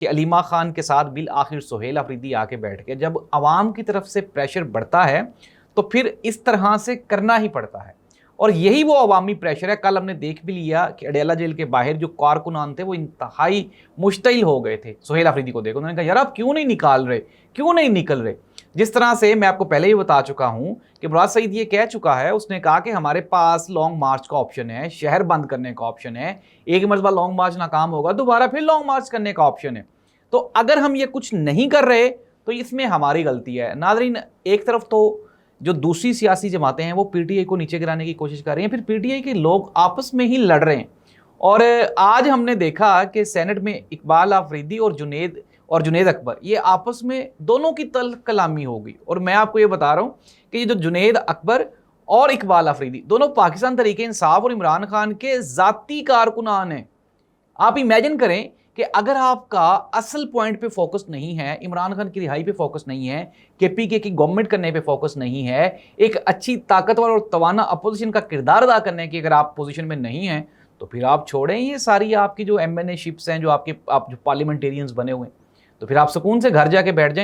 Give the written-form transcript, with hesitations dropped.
کہ علیمہ خان کے ساتھ بالآخر سہیل آفریدی آ کے بیٹھ گئے. جب عوام کی طرف سے پریشر بڑھتا ہے تو پھر اس طرح سے کرنا ہی پڑتا ہے, اور یہی وہ عوامی پریشر ہے. کل ہم نے دیکھ بھی لیا کہ اڈیالہ جیل کے باہر جو کارکنان تھے وہ انتہائی مشتعل ہو گئے تھے سہیل آفریدی کو دیکھو. انہوں نے کہا یار آپ کیوں نہیں نکال رہے, کیوں نہیں نکل رہے. جس طرح سے میں آپ کو پہلے ہی بتا چکا ہوں کہ مراد سعید یہ کہہ چکا ہے, اس نے کہا کہ ہمارے پاس لانگ مارچ کا آپشن ہے, شہر بند کرنے کا آپشن ہے, ایک مرتبہ لانگ مارچ ناکام ہوگا دوبارہ پھر لانگ مارچ کرنے کا آپشن ہے. تو اگر ہم یہ کچھ نہیں کر رہے تو اس میں ہماری غلطی ہے. ناظرین, ایک طرف تو جو دوسری سیاسی جماعتیں ہیں وہ پی ٹی آئی کو نیچے گرانے کی کوشش کر رہی ہیں, پھر پی ٹی آئی کے لوگ آپس میں ہی لڑ رہے ہیں. اور آج ہم نے دیکھا کہ سینٹ میں اقبال آفریدی اور جنید اکبر یہ آپس میں دونوں کی تلخ کلامی ہو گئی. اور میں آپ کو یہ بتا رہا ہوں کہ یہ جو جنید اکبر اور اقبال آفریدی دونوں پاکستان تحریک انصاف اور عمران خان کے ذاتی کارکنان ہیں. آپ امیجن کریں کہ اگر آپ کا اصل پوائنٹ پہ فوکس نہیں ہے, عمران خان کی رہائی پہ فوکس نہیں ہے, کے پی کے کی گورنمنٹ کرنے پہ فوکس نہیں ہے, ایک اچھی طاقتور اور توانا اپوزیشن کا کردار ادا کرنے کی اگر آپ پوزیشن میں نہیں ہیں, تو پھر آپ چھوڑیں یہ ساری آپ کی جو ایم این اے شپس ہیں, جو آپ جو پارلیمنٹیرینز بنے ہوئے ہیں, تو پھر آپ سکون سے گھر جا کے بیٹھ جائیں.